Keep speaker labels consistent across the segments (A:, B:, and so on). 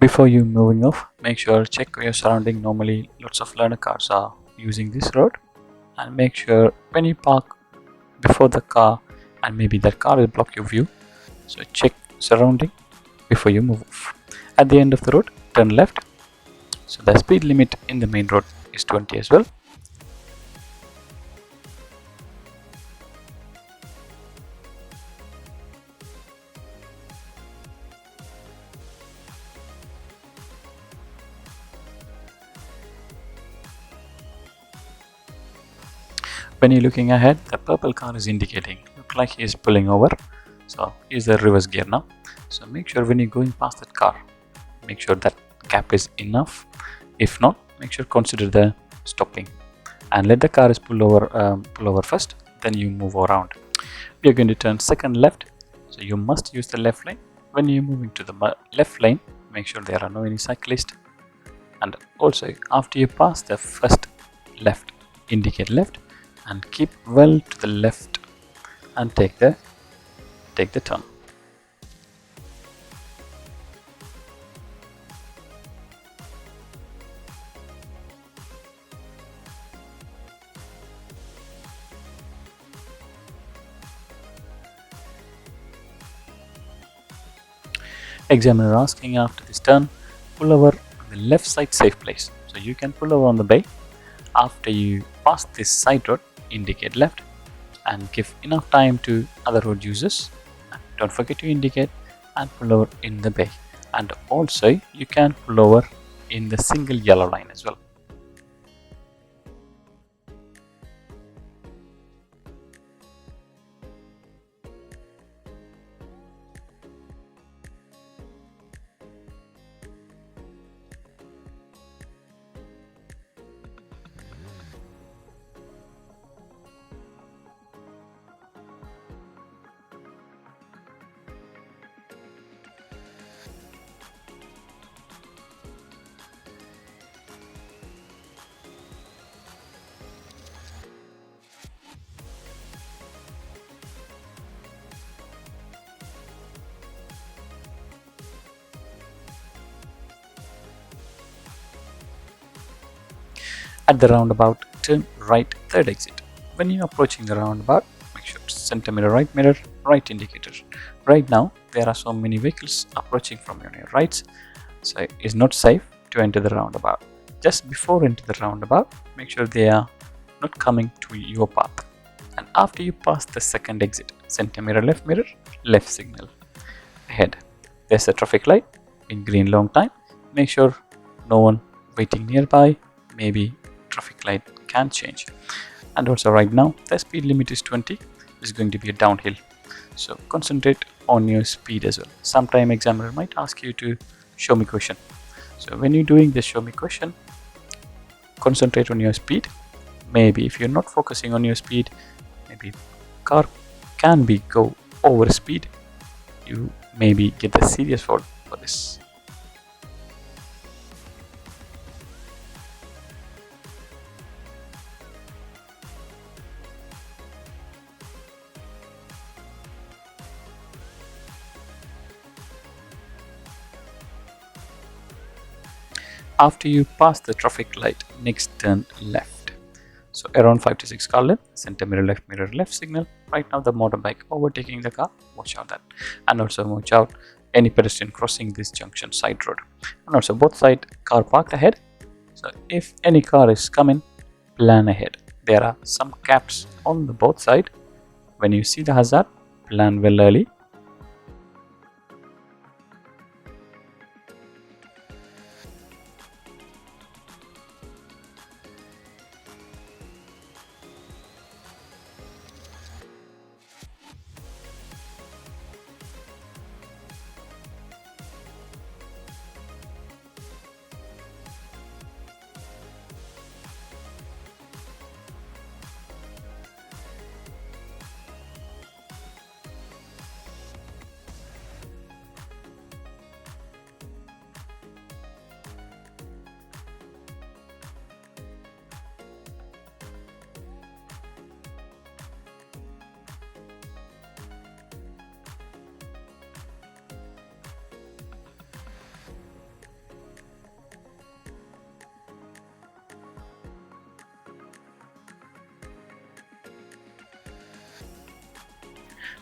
A: Before you moving off, make sure check your surrounding. Normally lots of learner cars are using this road, and make sure when you park before the car, and maybe that car will block your view, so check surrounding before you move off. At the end of the road, turn left. So the speed limit in the main road is 20 as well. When you're looking ahead, the purple car is indicating, look like he is pulling over. So he's the reverse gear now. So make sure when you're going past that car, make sure that gap is enough. If not, make sure consider the stopping and let the car is pull over first, then you move around. We are going to turn second left, so you must use the left lane. When you're moving to the left lane, make sure there are no any cyclists, and also after you pass the first left, indicate left and keep well to the left and take the turn. Examiner asking after this turn, pull over on the left side safe place. So you can pull over on the bay. After you pass this side road, indicate left and give enough time to other road users. Don't forget to indicate and pull over in the bay. And also you can pull over in the single yellow line as well. At the roundabout, turn right third exit. When you are approaching the roundabout, make sure center mirror, right indicator. Right now, there are so many vehicles approaching from your right, so it's not safe to enter the roundabout. Just before enter the roundabout, make sure they are not coming to your path. And after you pass the second exit, center mirror, left signal. Ahead, there's a traffic light in green long time. Make sure no one waiting nearby. Maybe traffic light can change. And also right now the speed limit is 20. It's going to be a downhill, so concentrate on your speed as well. Sometime examiner might ask you to show me question, so when you're doing the show me question, concentrate on your speed. Maybe if you're not focusing on your speed, maybe car can be go over speed. You maybe get a serious fault for this. After you pass the traffic light, next turn left. So around 5 to 6 car length, center mirror, left signal. Right now the motorbike overtaking the car, watch out that. And also watch out any pedestrian crossing this junction side road. And also both side car parked ahead. So if any car is coming, plan ahead. There are some caps on the both side. When you see the hazard, plan well early.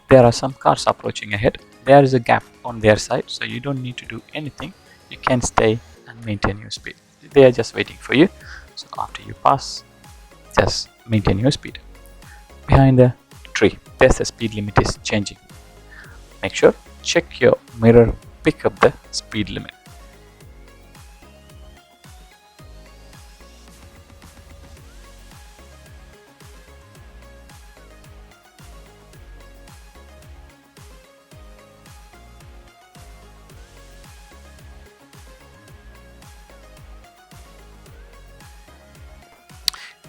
A: There are some cars approaching ahead. There is a gap on their side, so you don't need to do anything. You can stay and maintain your speed. They are just waiting for you. So after you pass, just maintain your speed. Behind the tree, there's the speed limit is changing. Make sure, check your mirror, pick up the speed limit.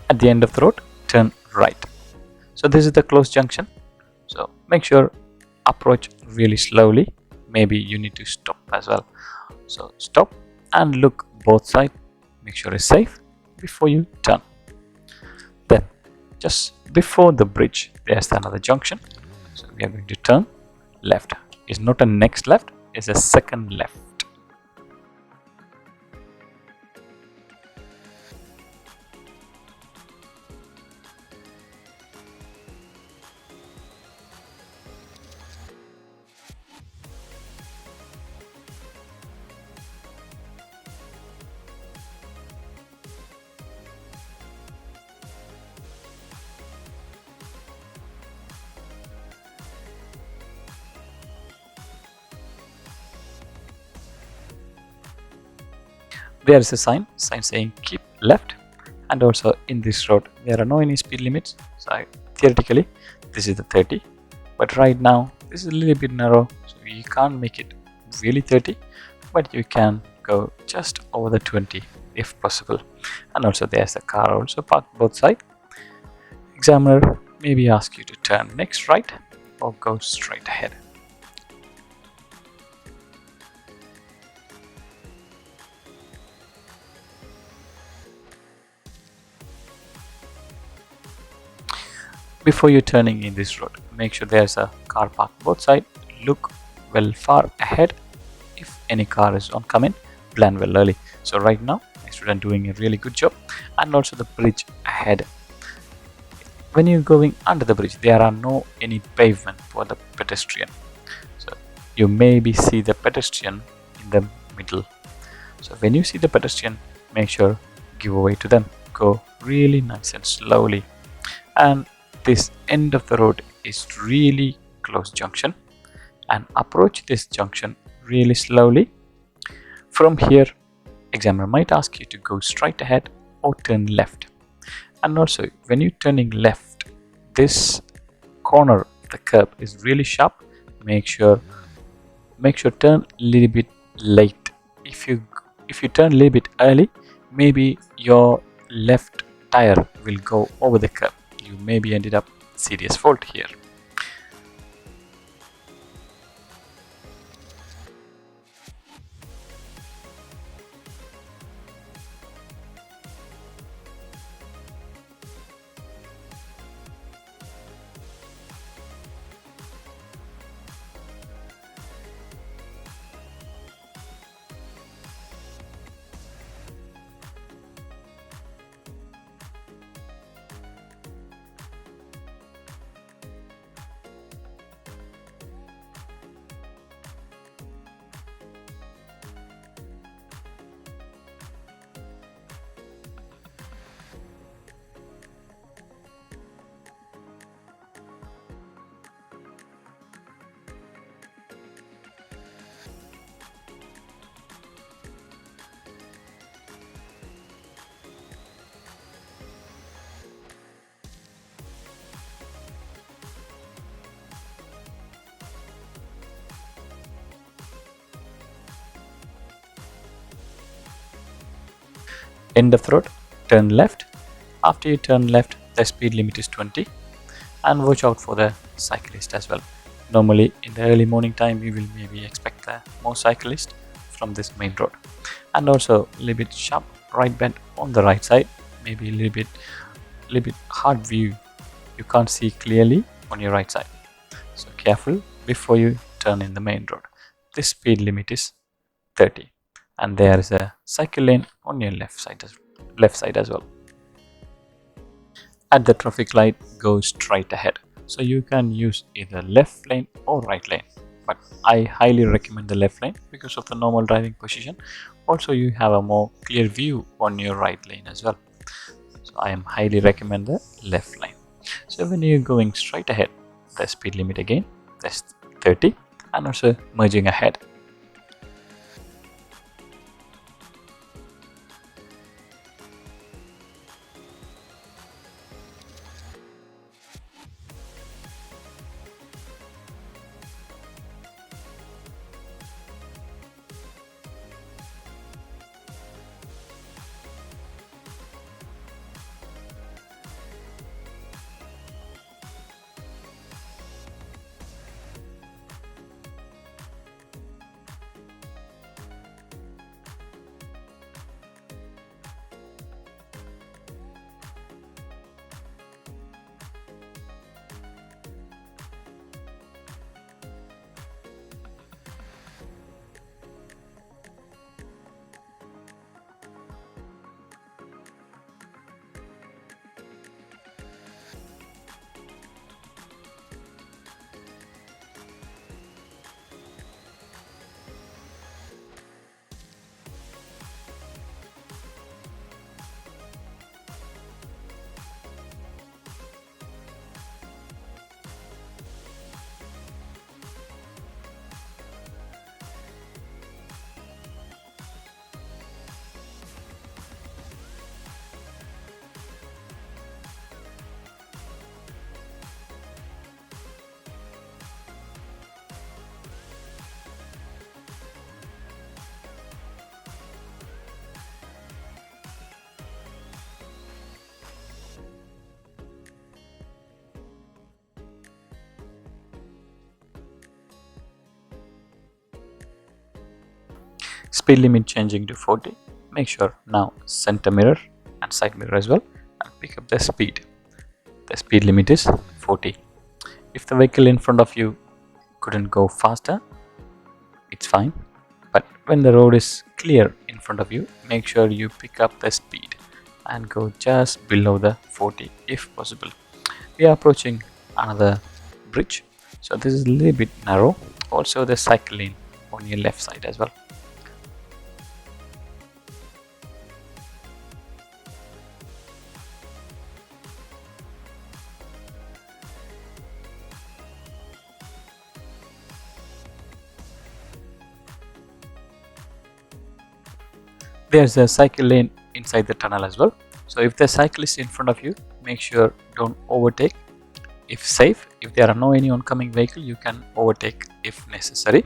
A: At the end of the road, turn right. So this is the close junction. So make sure approach really slowly. Maybe you need to stop as well. So stop and look both sides. Make sure it's safe before you turn. Then just before the bridge, there's another junction. So we are going to turn left. It's not a next left, it's a second left. There is a sign saying keep left, and also in this road there are no any speed limits. So theoretically this is the 30, but right now this is a little bit narrow, so you can't make it really 30, but you can go just over the 20 if possible. And also there's a car also parked both sides. Examiner maybe ask you to turn next right or go straight ahead. Before you turning in this road, make sure there's a car parked both sides. Look well far ahead. If any car is oncoming, plan well early. So right now, my student doing a really good job. And also the bridge ahead. When you're going under the bridge, there are no any pavement for the pedestrian. So you maybe see the pedestrian in the middle. So when you see the pedestrian, make sure give way to them. Go really nice and slowly. And this end of the road is really close junction, and approach this junction really slowly. From here, examiner might ask you to go straight ahead or turn left. And also when you turning left, this corner of the curb is really sharp. Make sure turn a little bit late. If you turn a little bit early, maybe your left tire will go over the curb. You maybe ended up serious fault here. End of the road, turn left. After you turn left, the speed limit is 20, and watch out for the cyclist as well. Normally in the early morning time you will maybe expect more cyclists from this main road. And also a little bit sharp right bend on the right side, maybe a little bit hard view, you can't see clearly on your right side, so careful before you turn in the main road. This speed limit is 30, and there is a cycle lane on your left side as well. At the traffic light, go straight ahead. So you can use either left lane or right lane, but I highly recommend the left lane because of the normal driving position. Also, you have a more clear view on your right lane as well. So I am highly recommend the left lane. So when you're going straight ahead, the speed limit again, that's 30, and also merging ahead. Speed limit changing to 40. Make sure now center mirror and side mirror as well, and pick up the speed. The speed limit is 40. If the vehicle in front of you couldn't go faster, it's fine. But when the road is clear in front of you, make sure you pick up the speed and go just below the 40 if possible. We are approaching another bridge, so this is a little bit narrow. Also the cycle lane on your left side as well. There's a cycle lane inside the tunnel as well. So if the cycle is in front of you, make sure don't overtake. If safe, if there are no any oncoming vehicle, you can overtake if necessary.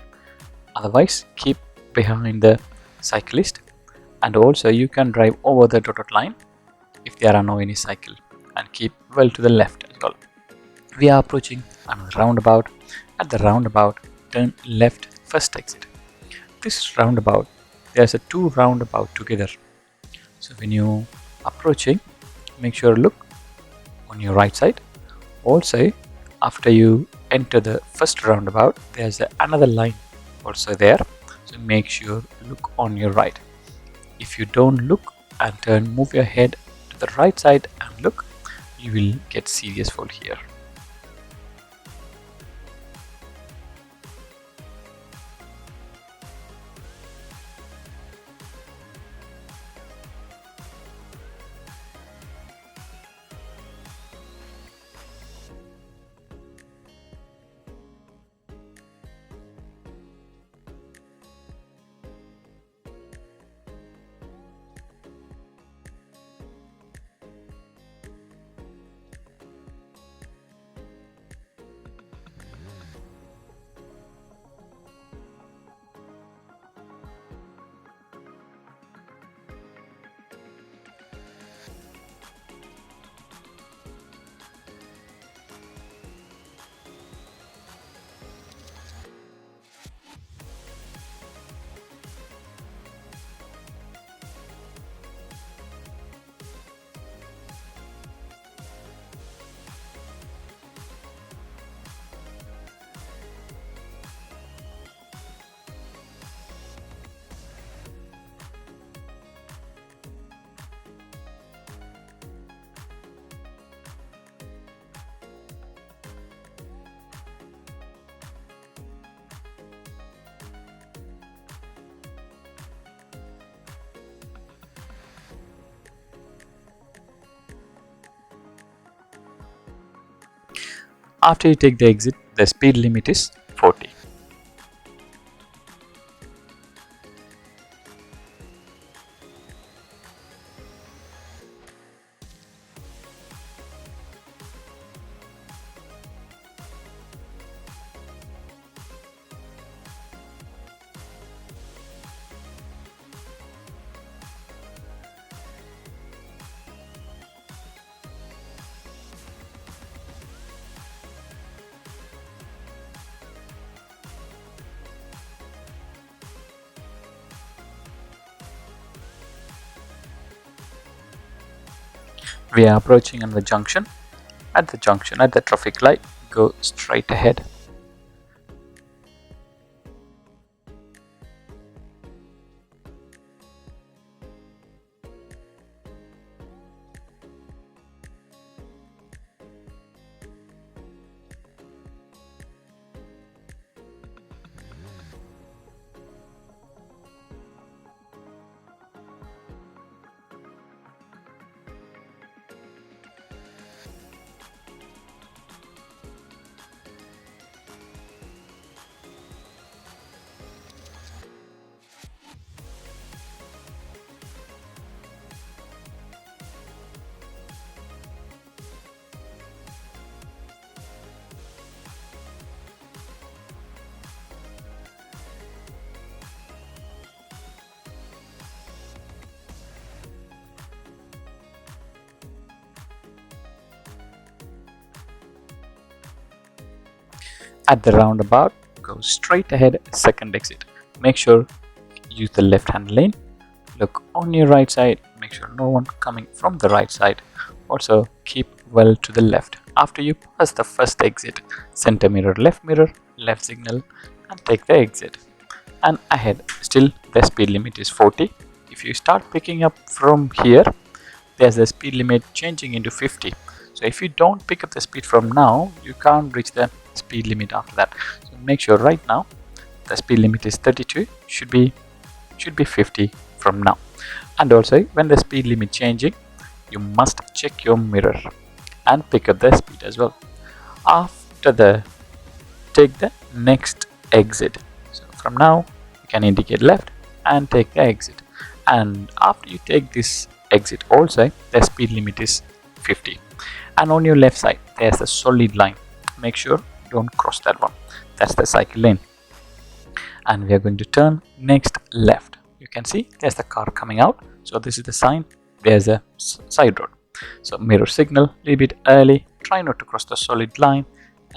A: Otherwise, keep behind the cyclist, and also you can drive over the dotted line if there are no any cycle, and keep well to the left as well. We are approaching another roundabout. At the roundabout, turn left first exit. This roundabout, there's a two roundabout together. So when you approaching, make sure look on your right side. Also, after you enter the first roundabout, there's another line also there. So make sure look on your right. If you don't look and turn, move your head to the right side and look, you will get serious fall here. After you take the exit, the speed limit is 40. We are approaching on the junction. At the junction, at the traffic light, go straight ahead. At the roundabout, go straight ahead, second exit. Make sure use the left hand lane. Look on your right side, make sure no one coming from the right side. Also keep well to the left. After you pass the first exit, center mirror, left signal and take the exit. And ahead, still the speed limit is 40. If you start picking up from here, there's a speed limit changing into 50. So if you don't pick up the speed from now, you can't reach the speed limit after that. So make sure right now the speed limit is 32, should be 50 from now. And also when the speed limit changing, you must check your mirror and pick up the speed as well. After the take the next exit. So from now you can indicate left and take the exit. And after you take this exit also, the speed limit is 50. And on your left side there's a solid line. Make sure don't cross that one. That's the cycle lane. And we are going to turn next left. You can see there's the car coming out. So this is the sign. There's a side road. So mirror signal a little bit early. Try not to cross the solid line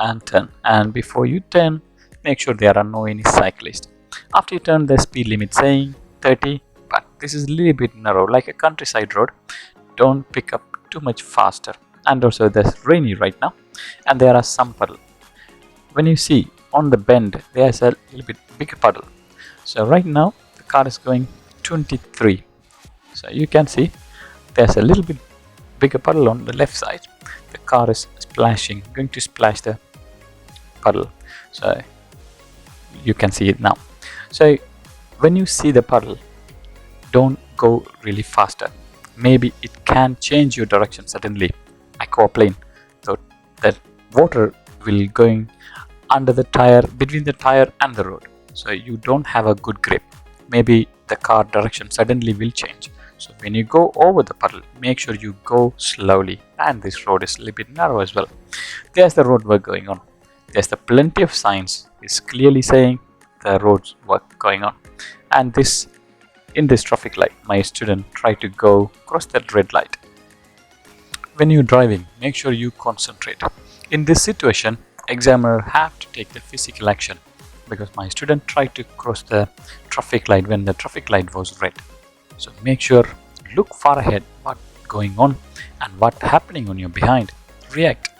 A: and turn. And before you turn, make sure there are no any cyclists. After you turn, the speed limit saying 30, but this is a little bit narrow, like a countryside road. Don't pick up too much faster. And also there's rainy right now, and there are some puddle. When you see on the bend, there's a little bit bigger puddle. So right now the car is going 23. So you can see there's a little bit bigger puddle on the left side. The car is splashing, going to splash the puddle. So you can see it now. So when you see the puddle, don't go really faster. Maybe it can change your direction suddenly, aquaplane. So that water will going under the tire, between the tire and the road. So you don't have a good grip. Maybe the car direction suddenly will change. So when you go over the puddle, make sure you go slowly. And this road is a little bit narrow as well. There's the road work going on. There's the plenty of signs. It's clearly saying the roads work going on. And this in this traffic light, my student tried to go cross that red light. When you're driving, make sure you concentrate. In this situation, examiner have to take the physical action because my student tried to cross the traffic light when the traffic light was red. So make sure, look far ahead what going on and what happening on your behind. React.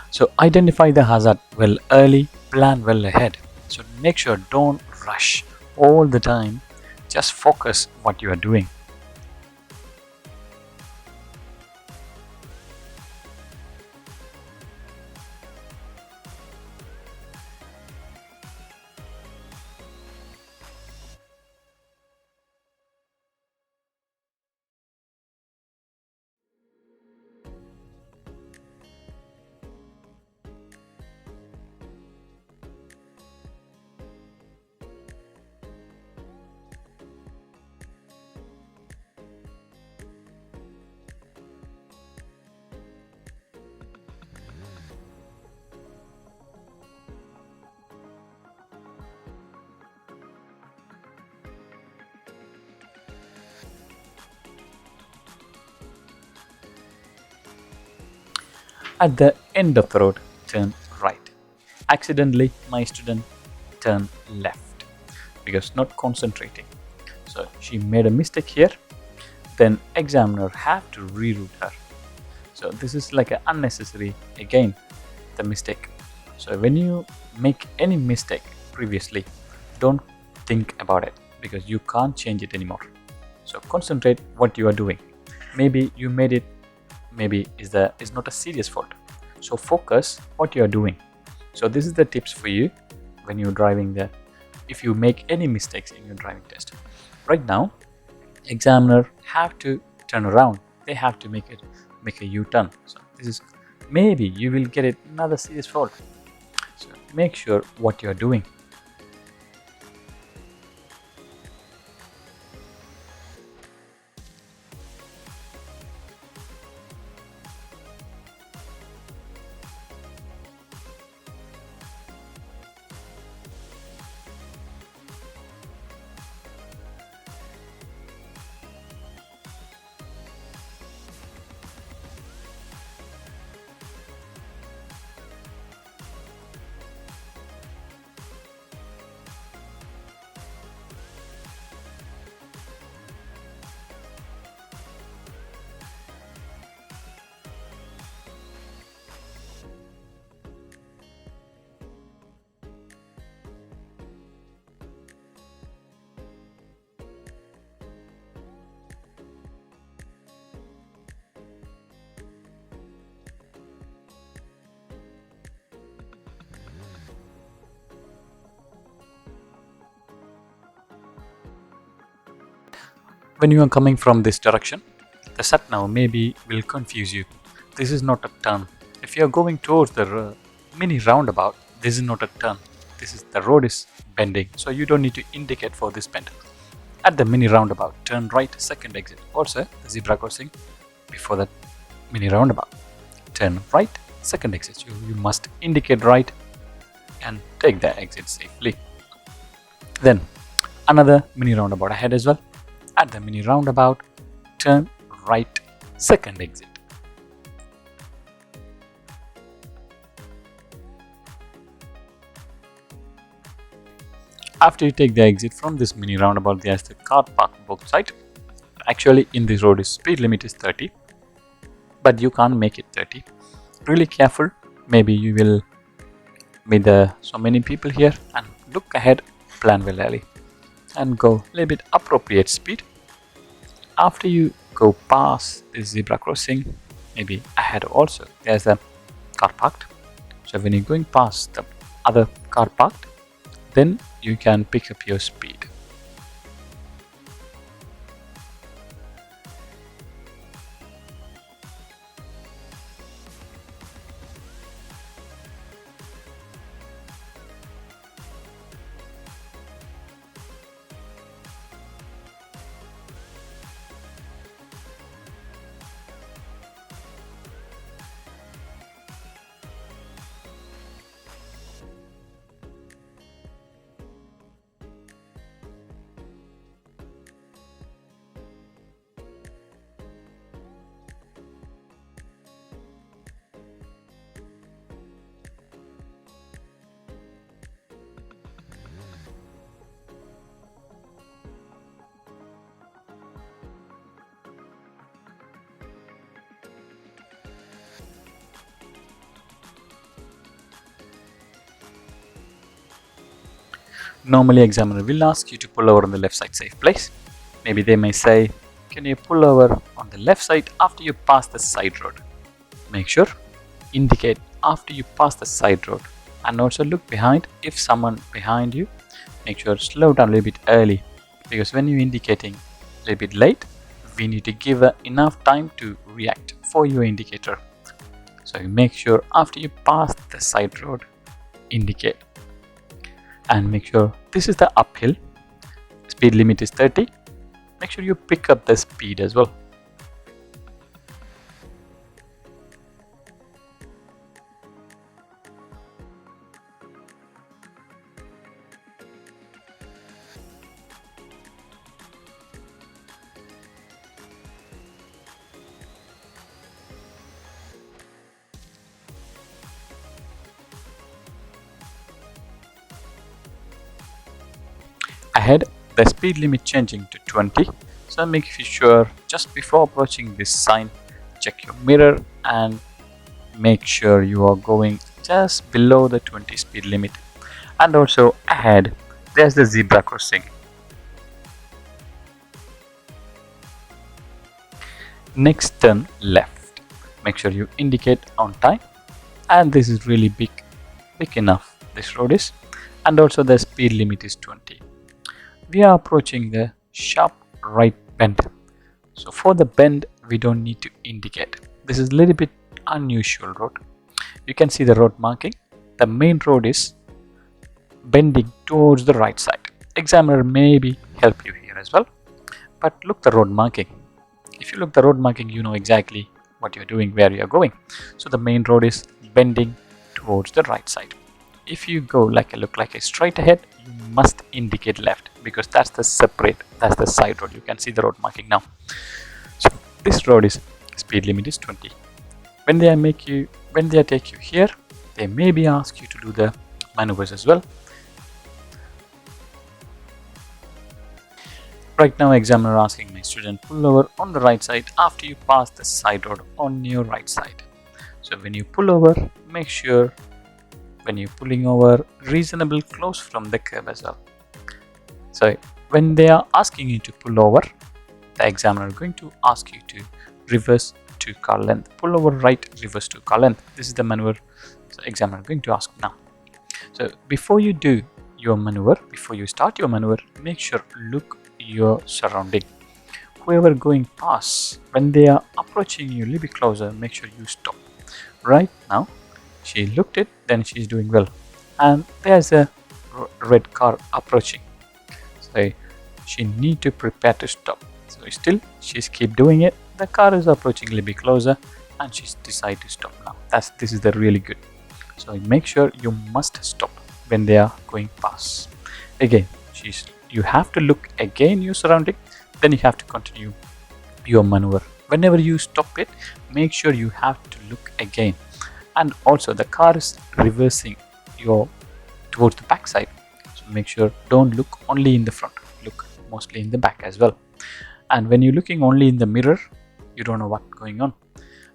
A: So identify the hazard well early, plan well ahead. So make sure don't rush all the time. Just focus what you are doing. At the end of the road, turn right. Accidentally, my student turned left because not concentrating. So she made a mistake here. Then examiner have to reroute her. So this is like an unnecessary, again, the mistake. So when you make any mistake previously, don't think about it because you can't change it anymore. So concentrate what you are doing. Maybe you made it, maybe is not a serious fault. So focus what you are doing. So this is the tips for you when you're driving there. If you make any mistakes in your driving test. Right now, examiner have to turn around. They have to make a U-turn. So this is, maybe you will get it another serious fault. So make sure what you are doing. When you are coming from this direction, the sat nav maybe will confuse you. This is not a turn. If you are going towards the mini roundabout, this is not a turn. This is, the road is bending, so you don't need to indicate for this bend. At the mini roundabout, turn right, second exit. Also, the zebra crossing before that mini roundabout. Turn right, second exit. You must indicate right and take the exit safely. Then another mini roundabout ahead as well. At the mini roundabout, turn right, second exit. After you take the exit from this mini roundabout, there's the car park both sides. Actually, in this road, speed limit is 30, but you can't make it 30. Really careful. Maybe you will meet so many people here, and look ahead, plan well early, and go a little bit appropriate speed. After you go past this zebra crossing, maybe ahead also, there's a car parked. So when you're going past the other car parked, then you can pick up your speed. Normally, examiner will ask you to pull over on the left side safe place. Maybe they may say, can you pull over on the left side after you pass the side road? Make sure, indicate after you pass the side road, and also look behind. If someone behind you, make sure slow down a little bit early, because when you're indicating a little bit late, we need to give enough time to react for your indicator. So you make sure after you pass the side road, indicate. And make sure this is the uphill, speed limit is 30. Make sure you pick up the speed as well. ahead, the speed limit changing to 20. So make sure just before approaching this sign, check your mirror and make sure you are going just below the 20 speed limit. And also ahead, there's the zebra crossing. Next, turn left. Make sure you indicate on time, and this is really big enough, this road is, and also the speed limit is 20. We are approaching the sharp right bend, so for the bend we don't need to indicate. This is a little bit unusual road. You can see the road marking. The main road is bending towards the right side. Examiner maybe help you here as well, but look the road marking. If you look the road marking, you know exactly what you're doing, where you're going. So the main road is bending towards the right side. If you go look like a straight ahead, you must indicate left, because that's the side road. You can see the road marking now. So this road is speed limit is 20. When they take you here, they maybe ask you to do the maneuvers as well. Right now, examiner asking my student pull over on the right side after you pass the side road on your right side. So when you pull over, make sure when you're pulling over reasonable close from the curb as well. So when they are asking you to pull over, the examiner is going to ask you to reverse to car length. Pull over right, reverse to car length. This is the maneuver. So examiner is going to ask now. So before you do your maneuver, before you start your maneuver, make sure look your surrounding. Whoever going past, when they are approaching you a little bit closer, make sure you stop. Right now she looked it, then she's doing well, and there's a red car approaching, so she need to prepare to stop. So still she's keep doing it. The car is approaching a little bit closer and she's decided to stop now. This is the really good. So make sure you must stop when they are going past. Again, you have to look again your surrounding, then you have to continue your maneuver. Whenever you stop it, make sure you have to look again. And also the car is reversing towards the back side, so make sure don't look only in the front, look mostly in the back as well. And when you're looking only in the mirror, you don't know what's going on,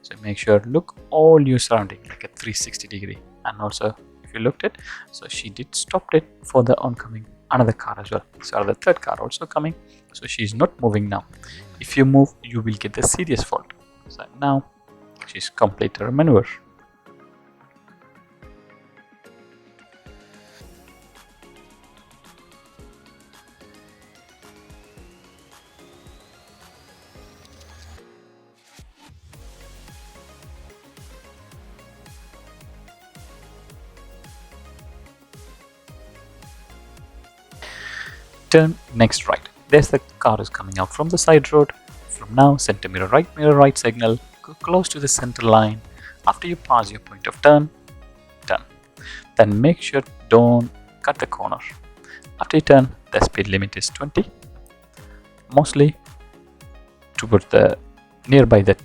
A: so make sure look all your surrounding like a 360 degree. And also if you looked it, so she did stop it for the oncoming another car as well. So the third car also coming, so she's not moving now. If you move, you will get the serious fault. So now she's completed her maneuver. Turn next right. There's the car is coming out from the side road. From now, center mirror right signal, go close to the center line. After you pass your point of turn, turn. Then make sure don't cut the corner. After you turn, the speed limit is 20. Mostly towards the nearby the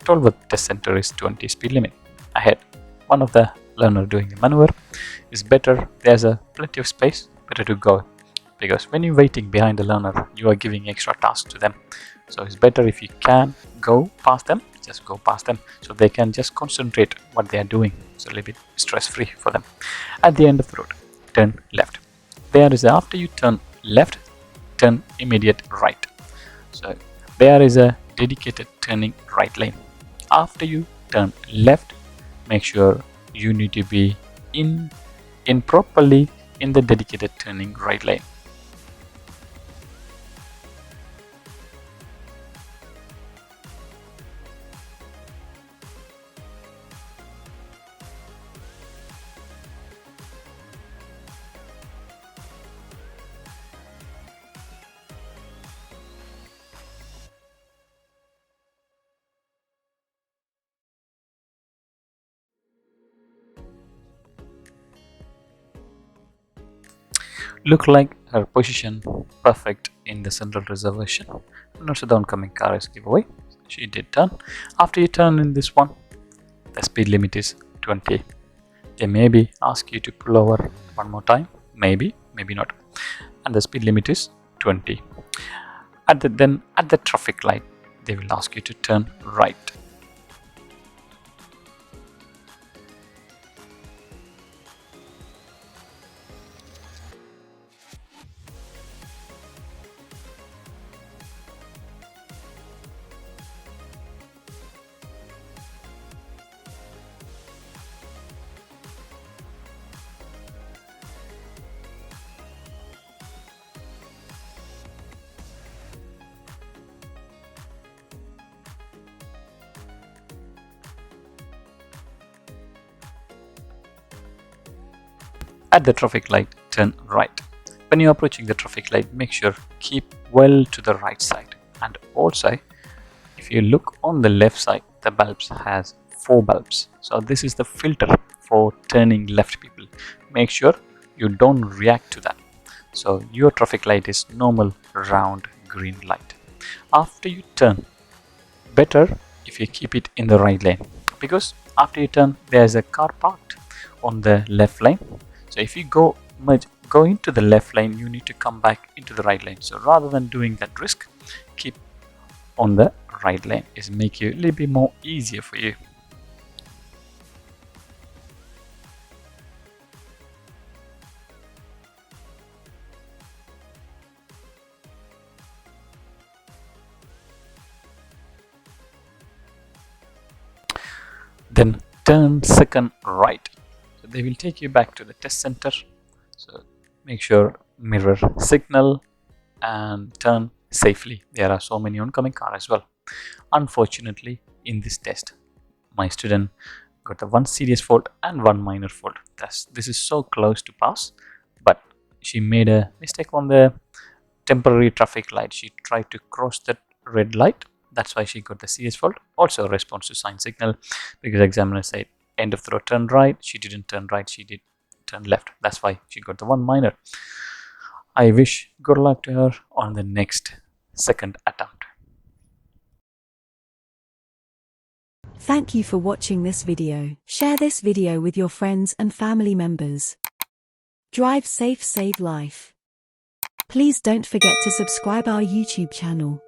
A: toll with the center is 20 speed limit. Ahead, one of the learner doing the maneuver is better. There's a plenty of space, better to go. Because when you're waiting behind the learner, you are giving extra tasks to them. So it's better if you can go past them, just go past them, so they can just concentrate what they are doing. So a little bit stress-free for them. At the end of the road, turn left. There is after you turn left, turn immediate right. So there is a dedicated turning right lane. After you turn left, make sure you need to be in properly in the dedicated turning right lane. Look like her position perfect in the central reservation, and also the oncoming car is giveaway. She did turn. After you turn in this one, the speed limit is 20. They maybe ask you to pull over one more time, maybe not. and the speed limit is 20. Then at the traffic light, they will ask you to turn right. At the traffic light, turn right. When you're approaching the traffic light, make sure keep well to the right side. And also, if you look on the left side, the bulbs has 4 bulbs. So this is the filter for turning left people. Make sure you don't react to that. So your traffic light is normal round green light. After you turn, better if you keep it in the right lane, because after you turn there's a car parked on the left lane. So if you go into the left lane, you need to come back into the right lane. So rather than doing that risk, keep on the right lane. It make you a little bit more easier for you. Then turn second right. So they will take you back to the test center. So make sure mirror signal and turn safely. There are so many oncoming cars as well. Unfortunately, in this test, my student got the one serious fault and one minor fault. This is so close to pass, but she made a mistake on the temporary traffic light. She tried to cross that red light. That's why she got the serious fault. Also a response to sign signal, because examiner said end of the road turn right. She didn't turn right, she did turn left. That's why she got the one minor. I wish good luck to her on the next second attempt.
B: Thank you for watching this video. Share this video with your friends and family members. Drive safe, save life. Please don't forget to subscribe our YouTube channel.